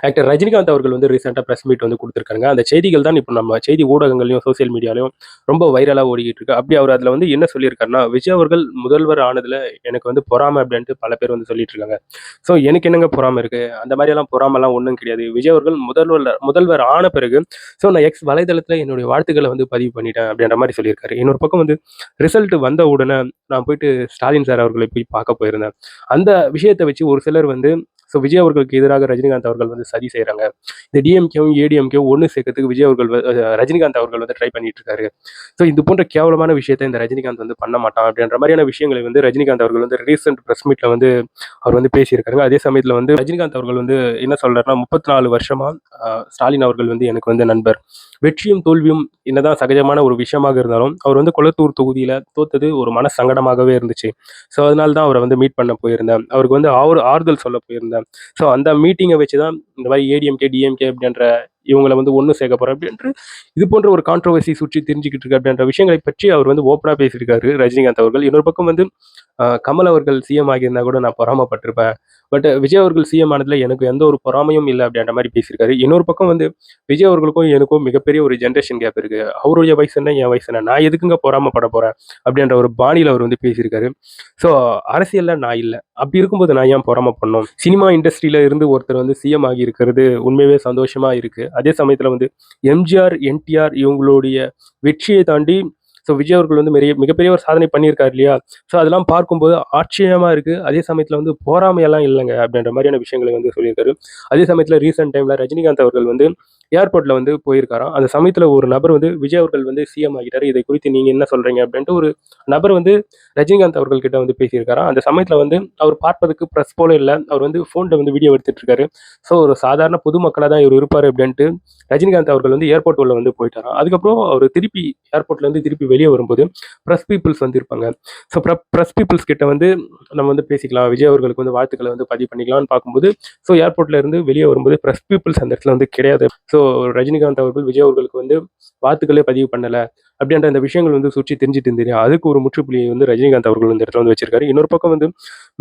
Actor Rajinikanth அவர்கள் வந்து ரீசெண்டா பிரஸ் மீட் வந்து குடுத்துருக்காங்க. அந்த செய்திகள் தான் இப்ப நம்ம செய்தி ஊடகங்கள்லயும், சோசியல் மீடியாலயும் ரொம்ப வைரலா ஓடிக்கிட்டு இருக்கு. அப்படி அவர் அதுல வந்து என்ன சொல்லியிருக்காருன்னா, விஜய் அவர்கள் முதல்வர் ஆனதுல எனக்கு வந்து பொறாமை அப்படின்ட்டு பல பேர் வந்து சொல்லிட்டு இருக்காங்க. ஸோ எனக்கு என்னங்க பொறாமை இருக்கு? அந்த மாரியெல்லாம் பொறாமைலாம் ஒண்ணும் கிடையாது. விஜய் அவர்கள் முதல்வர் ஆன பிறகு, ஸோ நான் எக்ஸ் வலைதளத்துல என்னுடைய வாழ்த்துக்கள வந்து பதிவு பண்ணிட்டேன் அப்படின்ற மாரி சொல்லியிருக்காரு. இன்னொரு பக்கம் வந்து ரிசல்ட் வந்த உடனே நான் போயிட்டு ஸ்டாலின் சார் அவர்களை போய் பார்க்க போயிருந்தேன். அந்த விஷயத்த வச்சு ஒரு சிலர் வந்து விஜய் அவர்களுக்கு எதிராக ரஜினிகாந்த் அவர்கள் வந்து சதி செய்றாங்க. இந்த டிஎம்கேவும், ஏடிஎம்கேவும் ஒண்ணு சேர்க்கறதுக்கு விஜய் அவர்கள் ரஜினிகாந்த் அவர்கள் வந்து ட்ரை பண்ணிட்டு இருக்காரு. இது போன்ற கேவலமான விஷயத்த இந்த ரஜினிகாந்த் வந்து பண்ண மாட்டான் அப்படின்ற மாதிரியான விஷயங்களை வந்து ரஜினிகாந்த் அவர்கள் வந்து ரீசென்ட் பிரஸ் மீட்ல வந்து அவர் வந்து பேசியிருக்காருங்க. அதே சமயத்துல வந்து ரஜினிகாந்த் அவர்கள் வந்து என்ன சொல்றாருன்னா, 34 வருஷமா ஸ்டாலின் அவர்கள் வந்து எனக்கு வந்து நண்பர். வெற்றியும் தோல்வியும் என்னதான் சகஜமான ஒரு விஷயமாக இருந்தாலும், அவர் வந்து கொளத்தூர் தொகுதியில தோத்தது ஒரு மன சங்கடமாகவே இருந்துச்சு. அதனால தான் அவர வந்து மீட் பண்ண போயிருந்தேன். அவருக்கு வந்து ஆறுதல் சொல்ல போயிருந்தேன். அந்த மீட்டிங்க வச்சு தான் இந்த மாரி ஏடிஎம்கே, டிஎம்கே அப்படின்ற இவங்கள வந்து ஒண்ணு சேர்க்க போறேன் அப்படின்ட்டு, இது போன்ற ஒரு கான்ட்ரோவர்சி சுற்றி திரிஞ்சுகிட்டு இருக்கு அப்படின்ற விஷயங்களை பற்றி அவர் வந்து ஓப்பனா பேசியிருக்காரு ரஜினிகாந்த் அவர்கள். இன்னொரு பக்கம் வந்து கமல் அவர்கள் சிஎம் ஆகியிருந்தா கூட நான் பொறாமப்பட்டிருப்பேன். விஜய் அவர்கள் சிஎம் ஆனதுல எனக்கு எந்த ஒரு பொறாமையும் இல்ல அப்படின்ற மாரி பேசியிருக்காரு. இன்னொரு பக்கம் வந்து விஜய் அவர்களுக்கும் எனக்கும் மிகப்பெரிய ஒரு ஜெனரேஷன் கேப் இருக்கு. அவருடைய வயசு என்ன? என் வயசு என்ன? நான் எதுக்குங்க பொறாமப்பட போறேன்? அப்படின்ற ஒரு பாணியில அவர் வந்து பேசியிருக்காரு. ஸோ அரசியல்ல நான் இல்ல. அப்படி இருக்கும்போது நான் ஏன் பொறாமப்படணும்? சினிமா இண்டஸ்ட்ரியில இருந்து ஒருத்தர் வந்து சிஎம் ஆகி இருக்கிறது உண்மையாவே சந்தோஷமா இருக்கு. அதே சமயத்துல வந்து எம்ஜிஆர், என்டிஆர் இவங்களுடைய வெற்றியை தாண்டி விஜய் அவர்கள் வந்து மிகப்பெரிய ஒரு சாதனை பண்ணியிருக்காரு இல்லையா? அதெல்லாம் பார்க்கும்போது ஆச்சரியமா இருக்கு. அதே சமயத்துல வந்து பொறாமையெல்லாம் இல்லங்க அப்படின்ற மாரியான விஷயங்களை வந்து சொல்லியிருக்காரு. அதே சமயத்துல ரீசென்ட் டைம்ல ரஜினிகாந்த் அவர்கள் வந்து ஏர்போர்ட்ல வந்து போயிருக்காராம். அந்த சமயத்துல ஒரு நபர் வந்து விஜய் அவர்கள் வந்து சிஎம் ஆகிட்டாரு. இதை குறித்து நீங்க என்ன சொல்றீங்க? அப்படின்ட்டு ஒரு நபர் வந்து ரஜினிகாந்த் அவர்கள் கிட்ட வந்து பேசியிருக்காராம். அந்த சமயத்துல வந்து அவர் பார்ப்பதற்கு பிரஸ் போல இல்ல. அவர் வந்து ஃபோன்ல வந்து வீடியோ எடுத்துட்டு இருக்காரு. ஒரு சாதாரண பொதுமக்களா தான் இவரு இருப்பாரு அப்படின்ட்டு ரஜினிகாந்த் அவர்கள் வந்து ஏர்போர்ட் உள்ள வந்து போயிட்டாராம். அதுக்கப்புறம் அவரு திருப்பி ஏர்போர்ட்ல இருந்து திருப்பி வெளிய வரும்போது பிரஸ் பீப்பிள்ஸ் வந்து இருப்பாங்க. பிரஸ் பீப்பிள்ஸ் கிட்ட வந்து நம்ம வந்து பேசிக்கலாம். விஜய் அவர்களுக்கு வந்து வாழ்த்துக்கள வந்து பதிவு பண்ணிக்கலாம்னு பார்க்கும்போது, ஏர்போர்ட்ல இருந்து வெளிய வரும்போது பிரஸ் பீப்பிள்ஸ் அந்த இடத்துல வந்து கிடையாது. ரஜினிகாந்த் அவர்கள் விஜய் அவர்களுக்கு வந்து வாழ்த்துக்களே பதிவு பண்ணல. அப்படின்ற அந்த விஷயங்கள் வந்து சுற்றி திரிஞ்சுட்டு இருந்தது. அதுக்கு ஒரு முற்றுப்புள்ளியை வந்து ரஜினிகாந்த் அவர்கள் இந்த இடத்துல வந்து வச்சிருக்காரு. இன்னொரு பக்கம் வந்து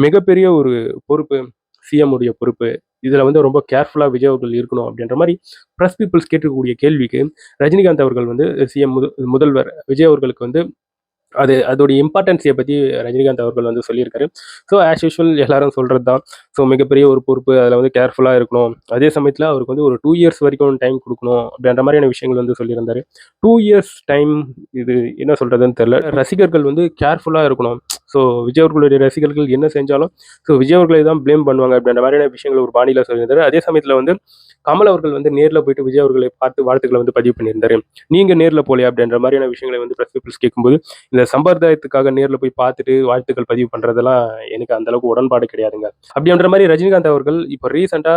மிகப்பெரிய ஒரு பொறுப்பு, சிஎம் உடைய பொறுப்பு. இதுல வந்து ரொம்ப கேர்ஃபுல்லா விஜய் அவர்கள் இருக்கணும் அப்படின்ற மாரி பிரஸ் பீப்பிள்ஸ் கேட்கக்கூடிய கேள்விக்கு ரஜினிகாந்த் அவர்கள் வந்து சிஎம் முதல்வர் விஜய் அவர்களுக்கு வந்து அதோடைய இம்பார்ட்டன்ஸிய பத்தி ரஜினிகாந்த் அவர்கள் வந்து சொல்லியிருக்காரு. ஆஸ் யூசுவல் எல்லாரும் சொல்றது தான். மிகப்பெரிய ஒரு பொறுப்பு. அதில வந்து கேர்ஃபுல்லா இருக்கணும். அதே சமயத்தில அவருக்கு வந்து ஒரு 2 இயர்ஸ் வரைக்கும் டைம் குடுக்கணும். அப்படின்ற மாரியான விஷயங்கள் வந்து சொல்லியிருந்தாரு. 2 இயர்ஸ் டைம் இது என்ன சொல்றதுன்னு தெரியல. ரசிகர்கள் வந்து கேர்ஃபுல்லா இருக்கணும். விஜய் அவர்களுடைய ரசிகர்கள் என்ன செஞ்சாலும், விஜய் அவர்களை தான் ப்ளேம் பண்ணுவாங்க அப்படின்ற மாரியான விஷயங்கள் ஒரு பாணியில சொல்லியிருந்தாரு. அதே சமயத்தில வந்து கமல் அவர்கள் வந்து நேர்ல போயிட்டு விஜய் அவர்களை பார்த்து வாழ்த்துக்கள வந்து பதிவு பண்ணியிருந்தாரு. நீங்க நேர்ல போலயா? அப்படின்ற மாரியான விஷயங்களை வந்து பிரஸ் பீப்பிள்ஸ் கேட்கும்போது இந்த சம்பிரதாயத்துக்காக நேர்ல போய் பார்த்துட்டு வாழ்த்துக்கள் பதிவு பண்றதெல்லாம் எனக்கு அந்த அளவுக்கு உடன்பாடு கிடையாதுங்க. அப்படின்ற மாரி ரஜினிகாந்த் அவர்கள் இப்ப ரீசென்ட்டா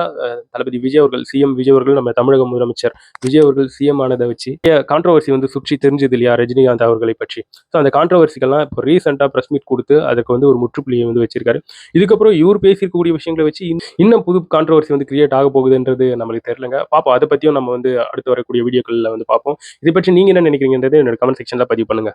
தளபதி விஜய் அவர்கள் சிஎம் விஜய் அவர்கள் நம்ம தமிழக முதலமைச்சர் விஜய் அவர்கள் சிஎம் ஆனத வச்சு கான்ட்ரோவர்சி வந்து சுற்றி தெரிஞ்சது இல்லையா ரஜினிகாந்த் அவர்களை பற்றி. அந்த கான்ட்ரோவர்சிக்கெல்லாம் இப்போ ரீசென்ட்டா பிரஸ் மீட் குடுத்து அதுக்கு வந்து ஒரு முற்றுப்புள்ளியை வந்து வச்சிருக்காரு. இதுக்கப்புறம் இவர் பேசியிருக்கக்கூடிய விஷயங்கள வச்சு இன்னும் புது கான்ட்ரோவர்சி வந்து கிரியேட் ஆக போகுதுன்றது நம்மளுக்கு தெரியலங்க. பார்ப்போம். அத பத்தியும் நம்ம வந்து அடுத்து வரக்கூடிய வீடியோக்கள்ல வந்து பார்ப்போம். இதை பற்றி நீங்க என்ன நினைக்கிறீங்கன்றத என்னோட கமெண்ட் செக்ஷன்ல பதிவு பண்ணுங்க.